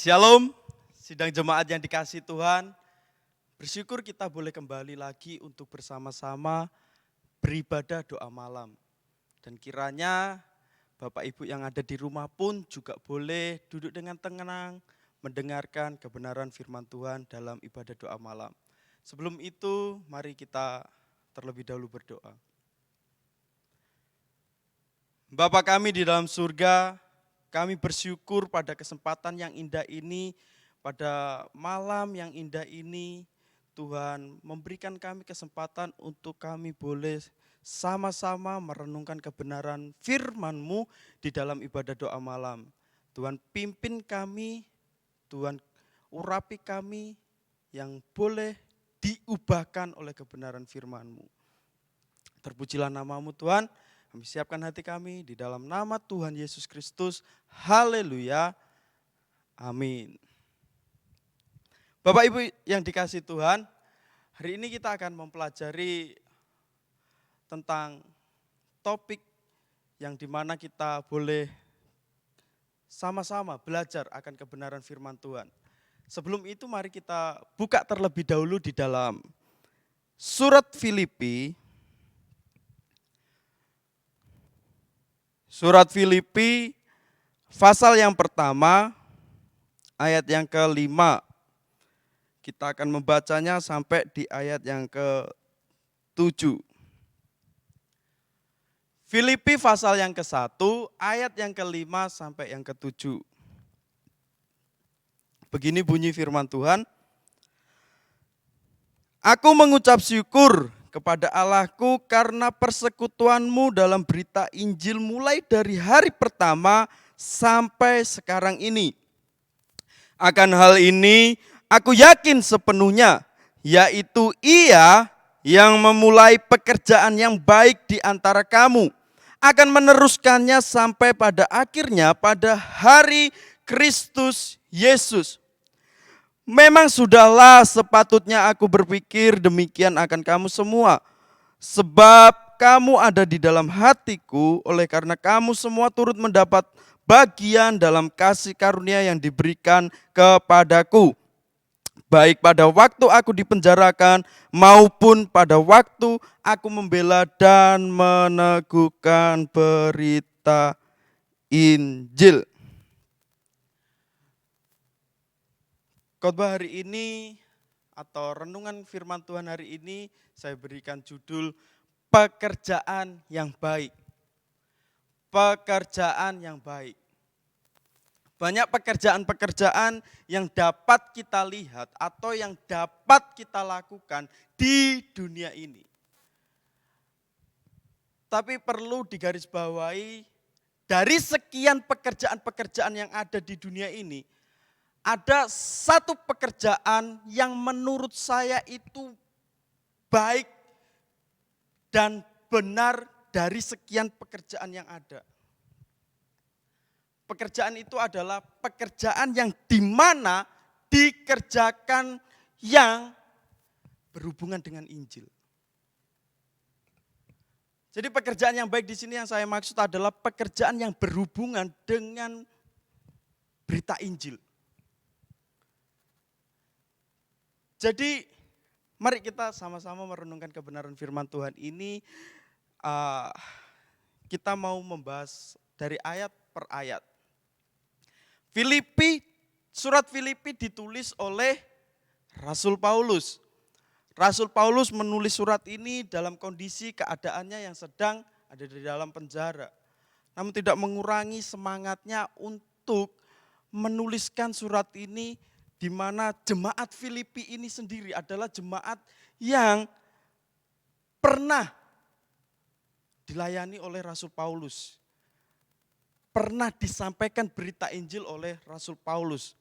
Shalom, sidang jemaat yang dikasihi Tuhan. Bersyukur kita boleh kembali lagi untuk bersama-sama beribadah doa malam. Dan kiranya Bapak Ibu yang ada di rumah pun juga boleh duduk dengan tenang, mendengarkan kebenaran firman Tuhan dalam ibadah doa malam. Sebelum itu, mari kita terlebih dahulu berdoa. Bapa kami di dalam surga, kami bersyukur pada kesempatan yang indah ini, pada malam yang indah ini, Tuhan memberikan kami kesempatan untuk kami boleh sama-sama merenungkan kebenaran firman-Mu di dalam ibadah doa malam. Tuhan pimpin kami, Tuhan urapi kami yang boleh diubahkan oleh kebenaran firman-Mu. Terpujilah nama-Mu Tuhan. Kami siapkan hati kami di dalam nama Tuhan Yesus Kristus. Haleluya. Amin. Bapak Ibu yang dikasihi Tuhan, hari ini kita akan mempelajari tentang topik yang dimana kita boleh sama-sama belajar akan kebenaran firman Tuhan. Sebelum itu mari kita buka terlebih dahulu di dalam surat Filipi. Surat Filipi pasal yang pertama ayat yang ke-5. Kita akan membacanya sampai di ayat yang ke-7. Filipi pasal yang ke-1 ayat yang ke-5 sampai yang ke-7. Begini bunyi firman Tuhan. Aku mengucap syukur kepada Allahku karena persekutuanmu dalam berita Injil mulai dari hari pertama sampai sekarang ini. Akan hal ini aku yakin sepenuhnya, yaitu Ia yang memulai pekerjaan yang baik di antara kamu akan meneruskannya sampai pada akhirnya pada hari Kristus Yesus. Memang sudahlah sepatutnya aku berpikir demikian akan kamu semua. Sebab kamu ada di dalam hatiku, oleh karena kamu semua turut mendapat bagian dalam kasih karunia yang diberikan kepadaku. Baik pada waktu aku dipenjarakan maupun pada waktu aku membela dan meneguhkan berita Injil. Khotbah hari ini atau renungan firman Tuhan hari ini saya berikan judul pekerjaan yang baik. Pekerjaan yang baik. Banyak pekerjaan-pekerjaan yang dapat kita lihat atau yang dapat kita lakukan di dunia ini. Tapi perlu digarisbawahi dari sekian pekerjaan-pekerjaan yang ada di dunia ini, ada satu pekerjaan yang menurut saya itu baik dan benar dari sekian pekerjaan yang ada. Pekerjaan itu adalah pekerjaan yang dimana dikerjakan yang berhubungan dengan Injil. Jadi pekerjaan yang baik di sini yang saya maksud adalah pekerjaan yang berhubungan dengan berita Injil. Jadi mari kita sama-sama merenungkan kebenaran firman Tuhan ini. Kita mau membahas dari ayat per ayat. Surat Filipi ditulis oleh Rasul Paulus. Rasul Paulus menulis surat ini dalam kondisi keadaannya yang sedang ada di dalam penjara. Namun tidak mengurangi semangatnya untuk menuliskan surat ini, di mana jemaat Filipi ini sendiri adalah jemaat yang pernah dilayani oleh Rasul Paulus. Pernah disampaikan berita Injil oleh Rasul Paulus.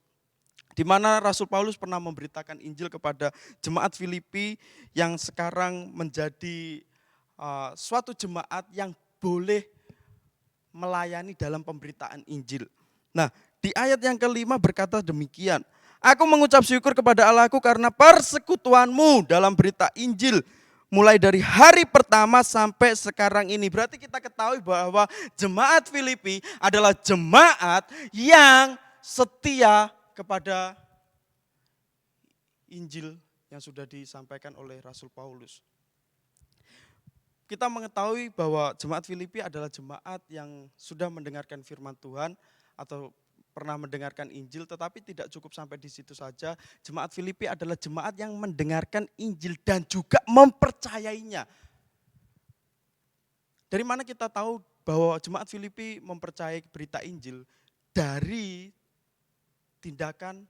Di mana Rasul Paulus pernah memberitakan Injil kepada jemaat Filipi yang sekarang menjadi suatu jemaat yang boleh melayani dalam pemberitaan Injil. Nah, di ayat yang ke-5 berkata demikian. Aku mengucap syukur kepada Allahku karena persekutuanmu dalam berita Injil mulai dari hari pertama sampai sekarang ini. Berarti kita ketahui bahwa jemaat Filipi adalah jemaat yang setia kepada Injil yang sudah disampaikan oleh Rasul Paulus. Kita mengetahui bahwa jemaat Filipi adalah jemaat yang sudah mendengarkan firman Tuhan atau pernah mendengarkan Injil, tetapi tidak cukup sampai di situ saja. Jemaat Filipi adalah jemaat yang mendengarkan Injil dan juga mempercayainya. Dari mana kita tahu bahwa jemaat Filipi mempercayai berita Injil? Dari tindakan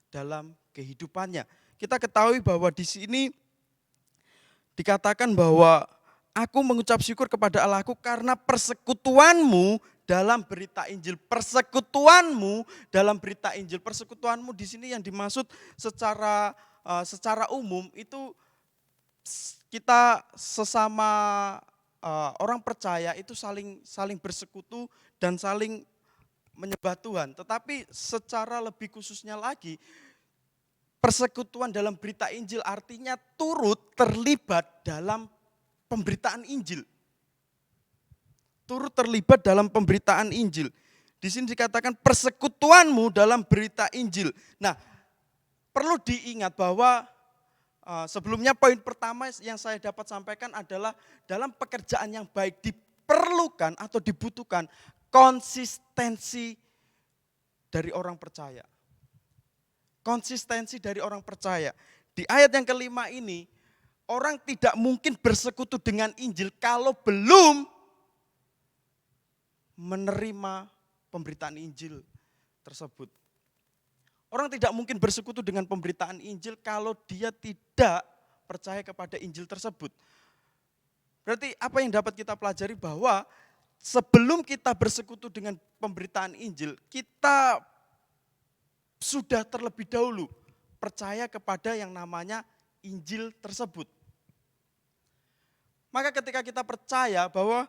dalam kehidupannya. Kita ketahui bahwa di sini dikatakan bahwa aku mengucap syukur kepada Allahku karena persekutuanmu dalam berita Injil. Persekutuanmu dalam berita Injil. Persekutuanmu di sini yang dimaksud secara umum itu kita sesama orang percaya itu saling bersekutu dan saling menyembah Tuhan. Tetapi secara lebih khususnya lagi, persekutuan dalam berita Injil artinya turut terlibat dalam pemberitaan Injil. Turut terlibat dalam pemberitaan Injil. Di sini dikatakan persekutuanmu dalam berita Injil. Nah, perlu diingat bahwa sebelumnya poin pertama yang saya dapat sampaikan adalah dalam pekerjaan yang baik diperlukan atau dibutuhkan konsistensi dari orang percaya. Konsistensi dari orang percaya. Di ayat yang kelima ini, orang tidak mungkin bersekutu dengan Injil kalau belum menerima pemberitaan Injil tersebut. Orang tidak mungkin bersekutu dengan pemberitaan Injil kalau dia tidak percaya kepada Injil tersebut. Berarti apa yang dapat kita pelajari bahwa sebelum kita bersekutu dengan pemberitaan Injil, kita sudah terlebih dahulu percaya kepada yang namanya Injil tersebut. Maka ketika kita percaya bahwa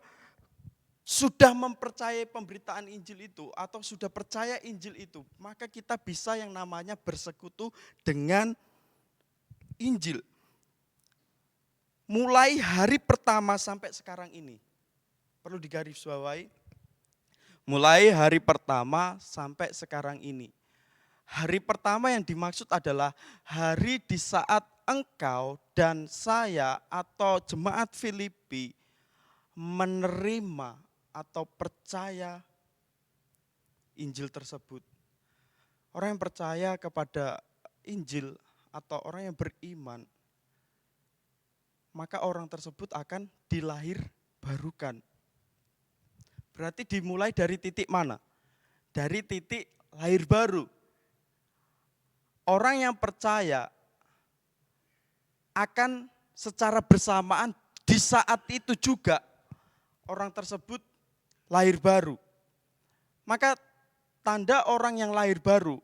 sudah mempercayai pemberitaan Injil itu atau sudah percaya Injil itu, maka kita bisa yang namanya bersekutu dengan Injil. Mulai hari pertama sampai sekarang ini. Perlu digarisbawahi. Mulai hari pertama sampai sekarang ini. Hari pertama yang dimaksud adalah hari di saat engkau dan saya atau jemaat Filipi menerima atau percaya Injil tersebut. Orang yang percaya kepada Injil atau orang yang beriman, maka orang tersebut akan dilahir barukan. Berarti dimulai dari titik mana? Dari titik lahir baru. Orang yang percaya akan secara bersamaan di saat itu juga orang tersebut lahir baru. Maka tanda orang yang lahir baru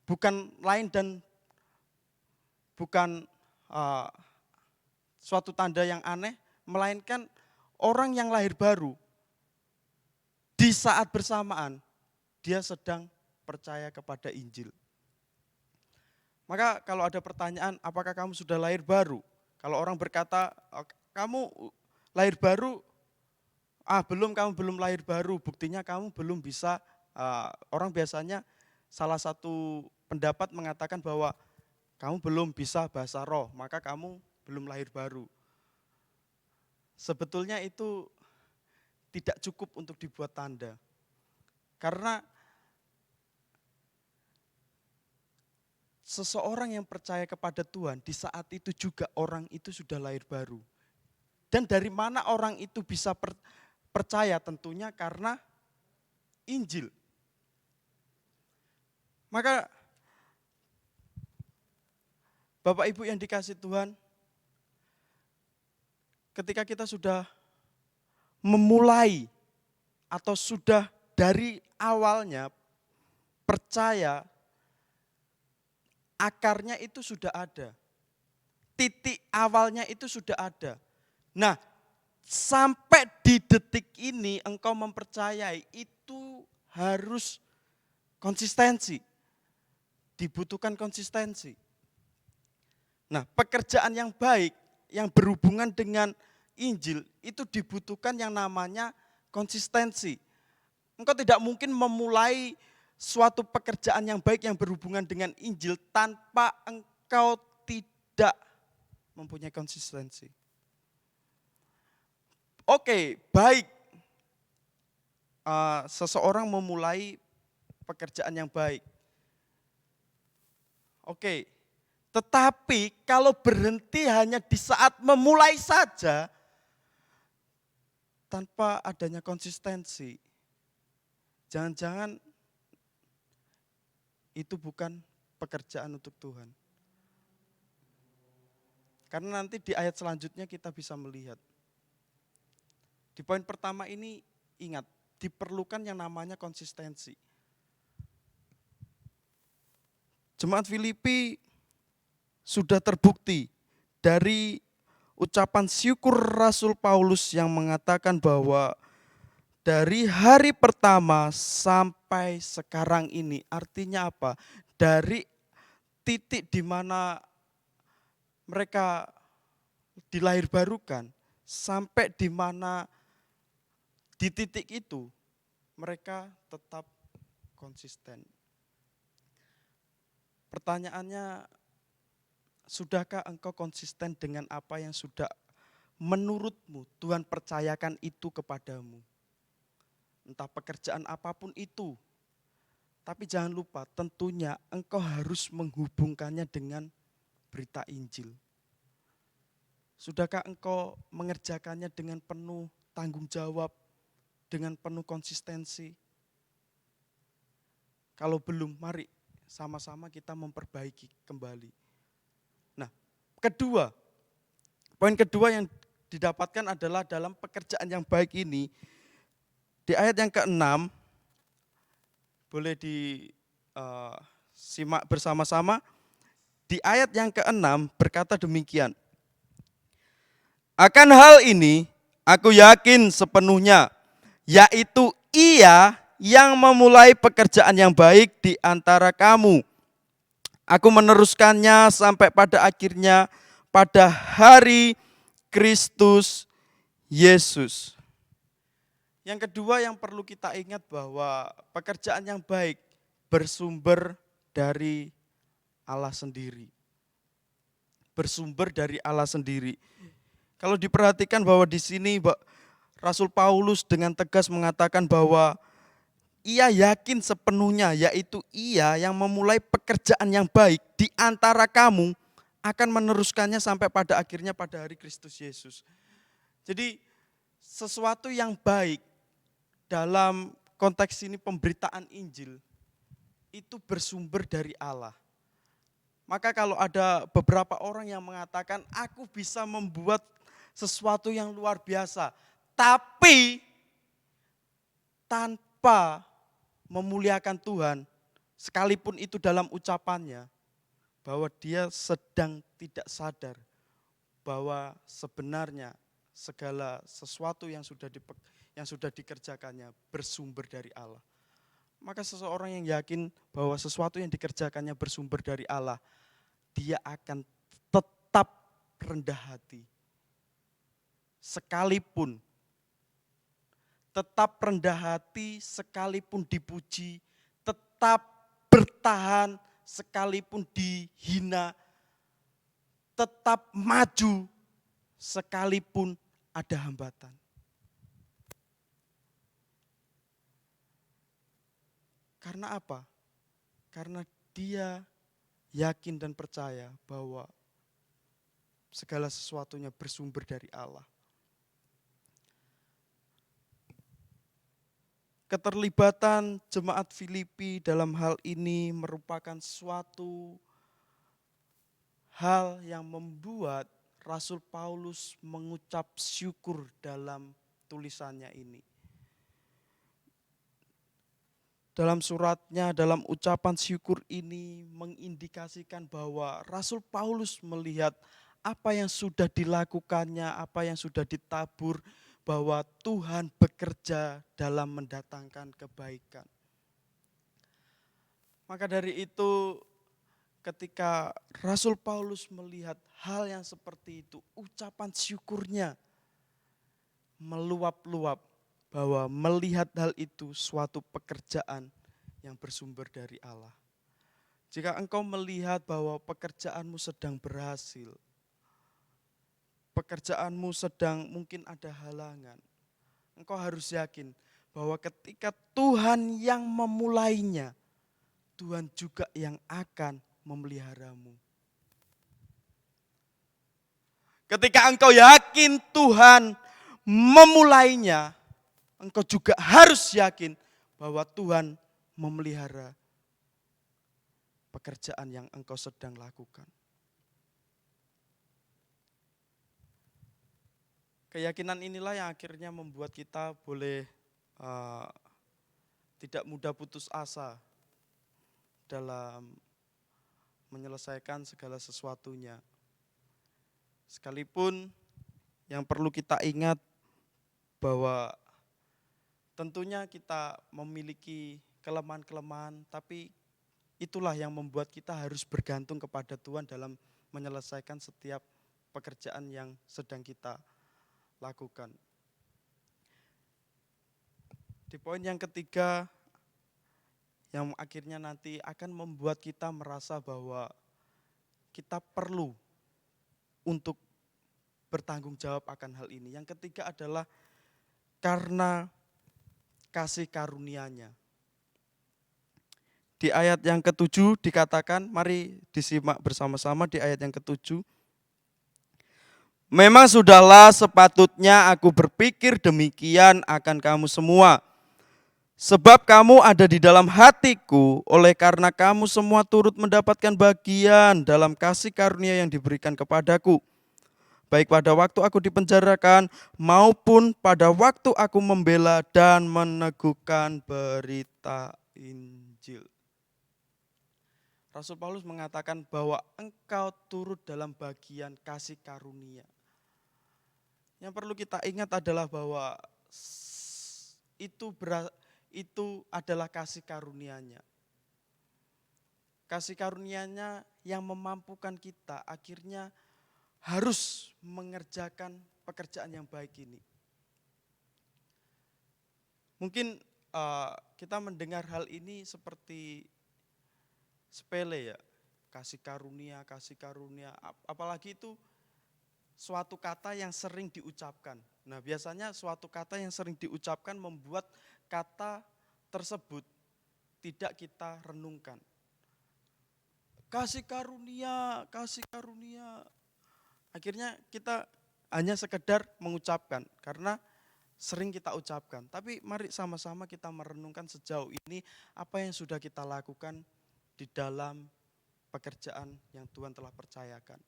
bukan lain dan bukan suatu tanda yang aneh, melainkan orang yang lahir baru di saat bersamaan dia sedang percaya kepada Injil. Maka kalau ada pertanyaan, apakah kamu sudah lahir baru? Kalau orang berkata, kamu lahir baru, belum, kamu belum lahir baru, buktinya kamu belum bisa, orang biasanya salah satu pendapat mengatakan bahwa kamu belum bisa bahasa roh, maka kamu belum lahir baru. Sebetulnya itu tidak cukup untuk dibuat tanda. Karena seseorang yang percaya kepada Tuhan, di saat itu juga orang itu sudah lahir baru. Dan dari mana orang itu bisa percaya? Tentunya karena Injil. Maka Bapak Ibu yang dikasihi Tuhan, ketika kita sudah memulai atau sudah dari awalnya percaya, akarnya itu sudah ada. Titik awalnya itu sudah ada. Nah, sampai di detik ini engkau mempercayai, itu harus konsistensi. Dibutuhkan konsistensi. Nah, pekerjaan yang baik yang berhubungan dengan Injil itu dibutuhkan yang namanya konsistensi. Engkau tidak mungkin memulai suatu pekerjaan yang baik yang berhubungan dengan Injil tanpa engkau tidak mempunyai konsistensi. Oke, baik. Seseorang memulai pekerjaan yang baik. Oke, tetapi kalau berhenti hanya di saat memulai saja, tanpa adanya konsistensi, jangan-jangan itu bukan pekerjaan untuk Tuhan. Karena nanti di ayat selanjutnya kita bisa melihat. Di poin pertama ini ingat, diperlukan yang namanya konsistensi. Jemaat Filipi sudah terbukti dari ucapan syukur Rasul Paulus yang mengatakan bahwa dari hari pertama sampai sekarang ini, artinya apa? Dari titik di mana mereka dilahirbarukan sampai di mana di titik itu mereka tetap konsisten. Pertanyaannya, sudahkah engkau konsisten dengan apa yang sudah menurutmu Tuhan percayakan itu kepadamu? Entah pekerjaan apapun itu. Tapi jangan lupa, tentunya engkau harus menghubungkannya dengan berita Injil. Sudahkah engkau mengerjakannya dengan penuh tanggung jawab, dengan penuh konsistensi? Kalau belum, mari sama-sama kita memperbaiki kembali. Nah, poin kedua yang didapatkan adalah dalam pekerjaan yang baik ini, di ayat yang ke-6, boleh disimak bersama-sama. Di ayat yang ke-6 berkata demikian. Akan hal ini aku yakin sepenuhnya, yaitu Ia yang memulai pekerjaan yang baik di antara kamu. Aku meneruskannya sampai pada akhirnya pada hari Kristus Yesus. Yang kedua yang perlu kita ingat bahwa pekerjaan yang baik bersumber dari Allah sendiri. Bersumber dari Allah sendiri. Kalau diperhatikan bahwa di sini Rasul Paulus dengan tegas mengatakan bahwa ia yakin sepenuhnya, yaitu Ia yang memulai pekerjaan yang baik di antara kamu akan meneruskannya sampai pada akhirnya pada hari Kristus Yesus. Jadi sesuatu yang baik dalam konteks ini pemberitaan Injil itu bersumber dari Allah. Maka kalau ada beberapa orang yang mengatakan aku bisa membuat sesuatu yang luar biasa, tapi tanpa memuliakan Tuhan, sekalipun itu dalam ucapannya, bahwa dia sedang tidak sadar bahwa sebenarnya segala sesuatu yang sudah dikerjakannya bersumber dari Allah. Maka seseorang yang yakin bahwa sesuatu yang dikerjakannya bersumber dari Allah, dia akan tetap rendah hati. Sekalipun tetap rendah hati, sekalipun dipuji, tetap bertahan sekalipun dihina, tetap maju sekalipun ada hambatan. Karena apa? Karena dia yakin dan percaya bahwa segala sesuatunya bersumber dari Allah. Keterlibatan jemaat Filipi dalam hal ini merupakan suatu hal yang membuat Rasul Paulus mengucap syukur dalam tulisannya ini. Dalam suratnya, dalam ucapan syukur ini mengindikasikan bahwa Rasul Paulus melihat apa yang sudah dilakukannya, apa yang sudah ditabur, bahwa Tuhan bekerja dalam mendatangkan kebaikan. Maka dari itu ketika Rasul Paulus melihat hal yang seperti itu, ucapan syukurnya meluap-luap bahwa melihat hal itu suatu pekerjaan yang bersumber dari Allah. Jika engkau melihat bahwa pekerjaanmu sedang berhasil, pekerjaanmu sedang mungkin ada halangan, engkau harus yakin bahwa ketika Tuhan yang memulainya, Tuhan juga yang akan memeliharamu. Ketika engkau yakin Tuhan memulainya, engkau juga harus yakin bahwa Tuhan memelihara pekerjaan yang engkau sedang lakukan. Keyakinan inilah yang akhirnya membuat kita boleh tidak mudah putus asa dalam menyelesaikan segala sesuatunya. Sekalipun yang perlu kita ingat bahwa tentunya kita memiliki kelemahan-kelemahan, tapi itulah yang membuat kita harus bergantung kepada Tuhan dalam menyelesaikan setiap pekerjaan yang sedang kita lakukan. Di poin yang ketiga, yang akhirnya nanti akan membuat kita merasa bahwa kita perlu untuk bertanggung jawab akan hal ini. Yang ketiga adalah karena kasih karunia-Nya. Di ayat yang ke-7 dikatakan, mari disimak bersama-sama di ayat yang ke-7. Memang sudahlah sepatutnya aku berpikir demikian akan kamu semua. Sebab kamu ada di dalam hatiku, oleh karena kamu semua turut mendapatkan bagian dalam kasih karunia yang diberikan kepadaku. Baik pada waktu aku dipenjarakan, maupun pada waktu aku membela dan meneguhkan berita Injil. Rasul Paulus mengatakan bahwa engkau turut dalam bagian kasih karunia. Yang perlu kita ingat adalah bahwa itu adalah kasih karunia-Nya. Kasih karunia-Nya yang memampukan kita akhirnya harus mengerjakan pekerjaan yang baik ini. Mungkin kita mendengar hal ini seperti sepele ya, kasih karunia, apalagi itu suatu kata yang sering diucapkan. Nah, biasanya suatu kata yang sering diucapkan membuat kata tersebut tidak kita renungkan. Kasih karunia, kasih karunia. Akhirnya kita hanya sekedar mengucapkan karena sering kita ucapkan. Tapi mari sama-sama kita merenungkan sejauh ini apa yang sudah kita lakukan di dalam pekerjaan yang Tuhan telah percayakan.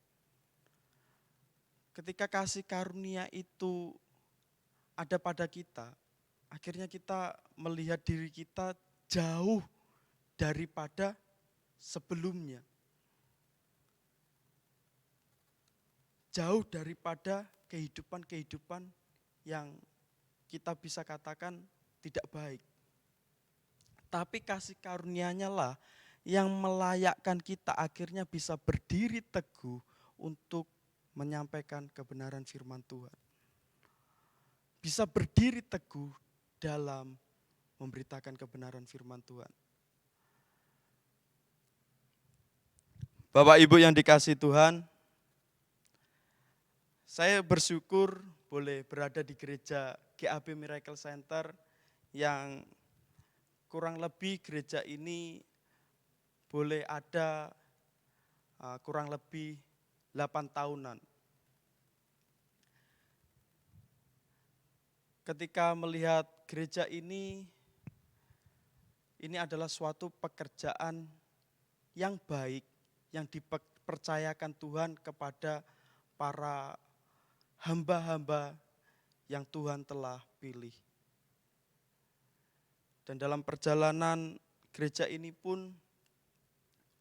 Ketika kasih karunia itu ada pada kita, akhirnya kita melihat diri kita jauh daripada sebelumnya. Jauh daripada kehidupan-kehidupan yang kita bisa katakan tidak baik. Tapi kasih karunia-Nya lah yang melayakkan kita akhirnya bisa berdiri teguh untuk menyampaikan kebenaran firman Tuhan. Bisa berdiri teguh dalam memberitakan kebenaran firman Tuhan. Bapak Ibu yang dikasihi Tuhan, saya bersyukur boleh berada di gereja GAB Miracle Center yang kurang lebih gereja ini boleh ada kurang lebih 8 tahunan. Ketika melihat gereja ini adalah suatu pekerjaan yang baik yang dipercayakan Tuhan kepada para hamba-hamba yang Tuhan telah pilih. Dan dalam perjalanan gereja ini pun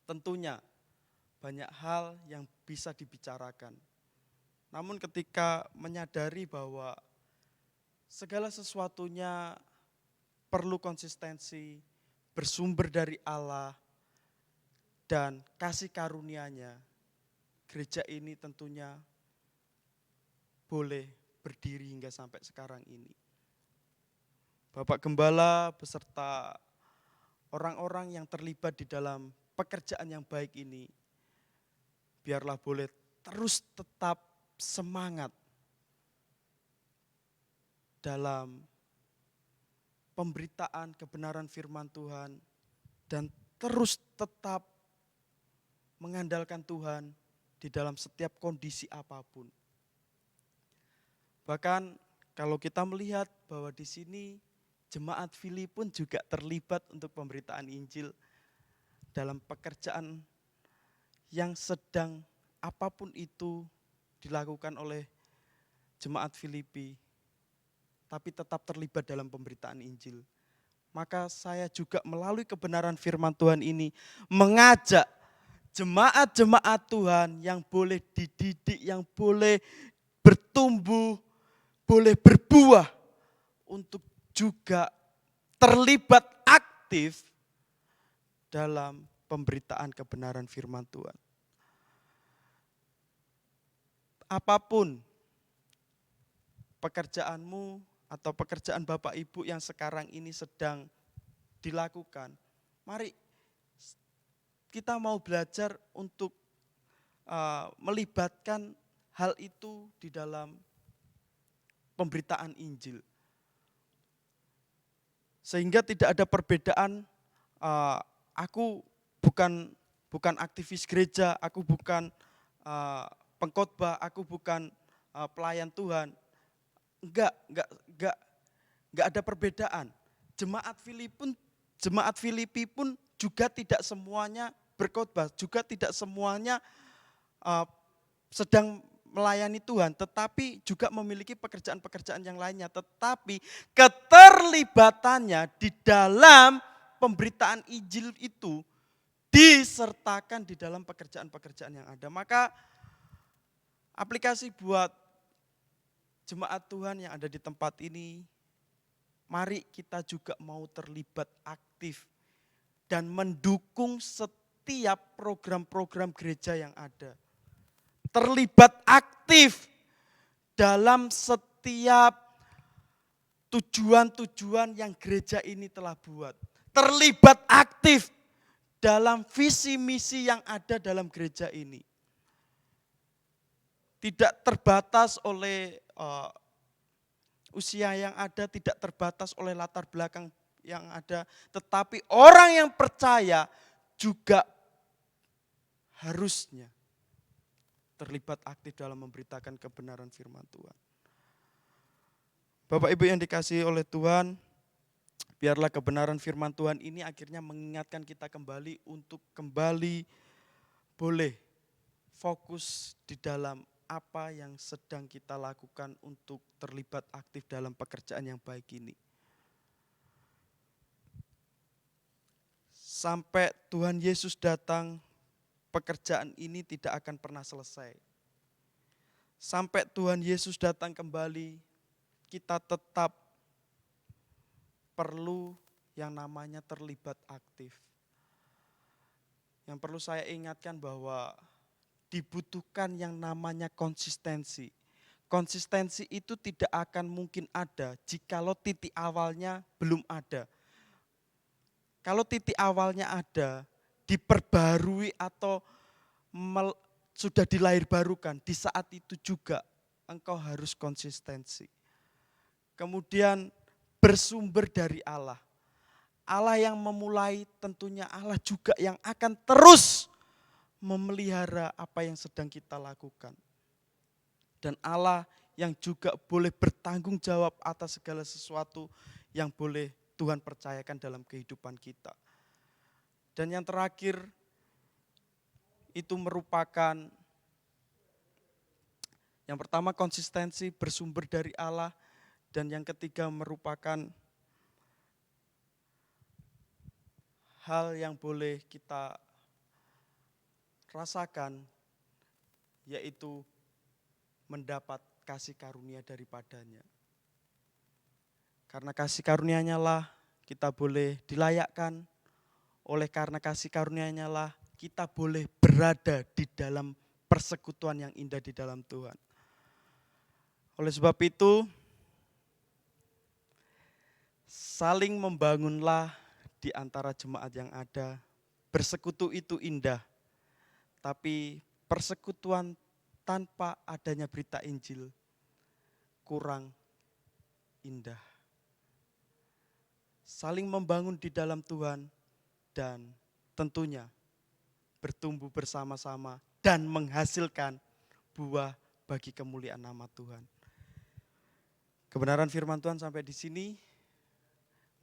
tentunya banyak hal yang bisa dibicarakan. Namun ketika menyadari bahwa segala sesuatunya perlu konsistensi, bersumber dari Allah, dan kasih karunia-Nya, gereja ini tentunya boleh berdiri hingga sampai sekarang ini. Bapak Gembala beserta orang-orang yang terlibat di dalam pekerjaan yang baik ini, biarlah boleh terus tetap semangat dalam pemberitaan kebenaran firman Tuhan dan terus tetap mengandalkan Tuhan di dalam setiap kondisi apapun. Bahkan kalau kita melihat bahwa di sini jemaat Filipi pun juga terlibat untuk pemberitaan Injil dalam pekerjaan yang sedang apapun itu dilakukan oleh jemaat Filipi, tapi tetap terlibat dalam pemberitaan Injil. Maka saya juga melalui kebenaran firman Tuhan ini mengajak jemaat-jemaat Tuhan yang boleh dididik, yang boleh bertumbuh, boleh berbuah untuk juga terlibat aktif dalam pemberitaan kebenaran firman Tuhan. Apapun pekerjaanmu atau pekerjaan Bapak Ibu yang sekarang ini sedang dilakukan, mari kita mau belajar untuk melibatkan hal itu di dalam pemberitaan Injil. Sehingga tidak ada perbedaan, aku bukan aktivis gereja, aku bukan pengkhotbah, aku bukan pelayan Tuhan. Enggak ada perbedaan. Jemaat Filipi pun juga tidak semuanya berkhotbah, juga tidak semuanya sedang melayani Tuhan, tetapi juga memiliki pekerjaan-pekerjaan yang lainnya. Tetapi keterlibatannya di dalam pemberitaan Injil itu disertakan di dalam pekerjaan-pekerjaan yang ada. Maka aplikasi buat jemaat Tuhan yang ada di tempat ini, mari kita juga mau terlibat aktif dan mendukung setiap program-program gereja yang ada. Terlibat aktif dalam setiap tujuan-tujuan yang gereja ini telah buat. Terlibat aktif dalam visi misi yang ada dalam gereja ini. Tidak terbatas oleh usia yang ada, tidak terbatas oleh latar belakang yang ada, tetapi orang yang percaya juga harusnya terlibat aktif dalam memberitakan kebenaran firman Tuhan. Bapak Ibu yang dikasihi oleh Tuhan, biarlah kebenaran firman Tuhan ini akhirnya mengingatkan kita kembali untuk kembali boleh fokus di dalam apa yang sedang kita lakukan untuk terlibat aktif dalam pekerjaan yang baik ini. Sampai Tuhan Yesus datang, pekerjaan ini tidak akan pernah selesai. Sampai Tuhan Yesus datang kembali, kita tetap perlu yang namanya terlibat aktif. Yang perlu saya ingatkan bahwa dibutuhkan yang namanya konsistensi. Konsistensi itu tidak akan mungkin ada jikalau titik awalnya belum ada. Kalau titik awalnya ada, diperbarui atau sudah dilahirbarukan, di saat itu juga engkau harus konsistensi. Kemudian bersumber dari Allah. Allah yang memulai, tentunya Allah juga yang akan terus memelihara apa yang sedang kita lakukan. Dan Allah yang juga boleh bertanggung jawab atas segala sesuatu yang boleh Tuhan percayakan dalam kehidupan kita. Dan yang terakhir, itu merupakan yang pertama konsistensi bersumber dari Allah, dan yang ketiga merupakan hal yang boleh kita rasakan, yaitu mendapat kasih karunia daripadanya. Karena kasih karunia-Nya lah kita boleh dilayakkan, oleh karena kasih karunia-Nya lah kita boleh berada di dalam persekutuan yang indah di dalam Tuhan. Oleh sebab itu, saling membangunlah di antara jemaat yang ada. Bersekutu itu indah, tapi persekutuan tanpa adanya berita Injil kurang indah. Saling membangun di dalam Tuhan dan tentunya bertumbuh bersama-sama dan menghasilkan buah bagi kemuliaan nama Tuhan. Kebenaran firman Tuhan sampai di sini.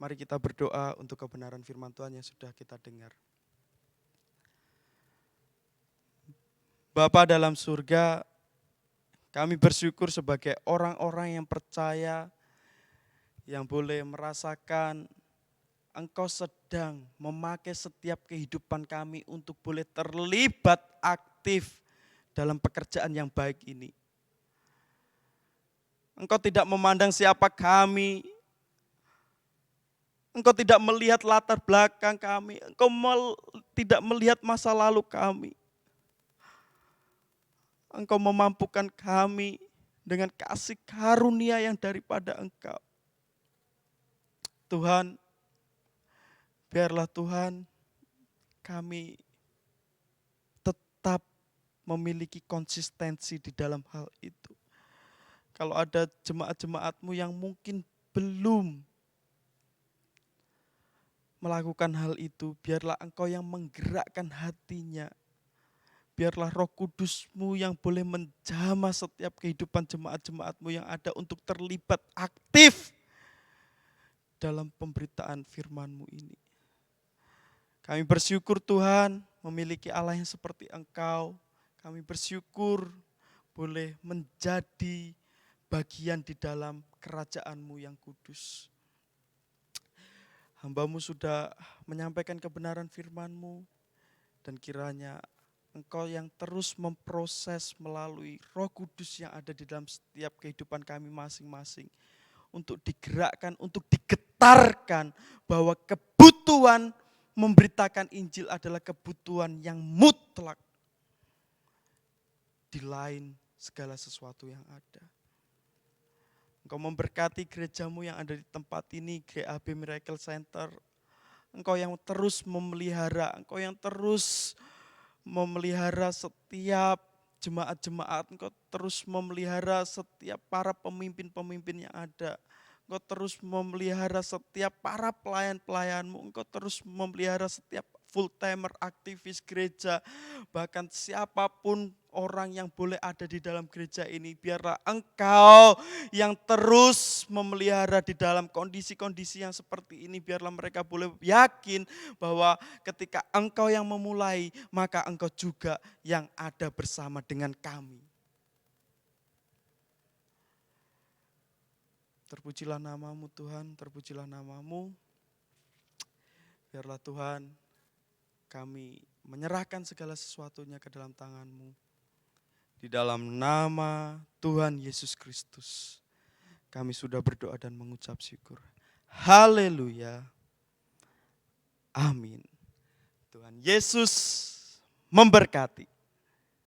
Mari kita berdoa untuk kebenaran firman Tuhan yang sudah kita dengar. Bapa dalam surga, kami bersyukur sebagai orang-orang yang percaya, yang boleh merasakan Engkau sedang memakai setiap kehidupan kami untuk boleh terlibat aktif dalam pekerjaan yang baik ini. Engkau tidak memandang siapa kami, Engkau tidak melihat latar belakang kami, Engkau tidak melihat masa lalu kami. Engkau memampukan kami dengan kasih karunia yang daripada Engkau. Tuhan, biarlah Tuhan kami tetap memiliki konsistensi di dalam hal itu. Kalau ada jemaat-jemaat-Mu yang mungkin belum melakukan hal itu, biarlah Engkau yang menggerakkan hatinya. Biarlah Roh Kudus-Mu yang boleh menjamah setiap kehidupan jemaat-jemaat-Mu yang ada untuk terlibat aktif dalam pemberitaan firman-Mu ini. Kami bersyukur Tuhan memiliki Allah yang seperti Engkau. Kami bersyukur boleh menjadi bagian di dalam kerajaan-Mu yang kudus. Hamba-Mu sudah menyampaikan kebenaran firman-Mu dan kiranya Engkau yang terus memproses melalui Roh Kudus yang ada di dalam setiap kehidupan kami masing-masing. Untuk digerakkan, untuk digetarkan bahwa kebutuhan memberitakan Injil adalah kebutuhan yang mutlak. Di lain segala sesuatu yang ada. Engkau memberkati gereja-Mu yang ada di tempat ini, GAB Miracle Center. Engkau yang terus memelihara, Engkau yang terus memelihara setiap jemaat-jemaat, Engkau terus memelihara setiap para pemimpin-pemimpin yang ada. Engkau terus memelihara setiap para pelayan-pelayan-Mu, Engkau terus memelihara setiap full-timer, aktivis gereja, bahkan siapapun orang yang boleh ada di dalam gereja ini, biarlah Engkau yang terus memelihara di dalam kondisi-kondisi yang seperti ini, biarlah mereka boleh yakin bahwa ketika Engkau yang memulai, maka Engkau juga yang ada bersama dengan kami. Terpujilah nama-Mu Tuhan, terpujilah nama-Mu. Biarlah Tuhan kami menyerahkan segala sesuatunya ke dalam tangan-Mu. Di dalam nama Tuhan Yesus Kristus, kami sudah berdoa dan mengucap syukur. Haleluya. Amin. Tuhan Yesus memberkati.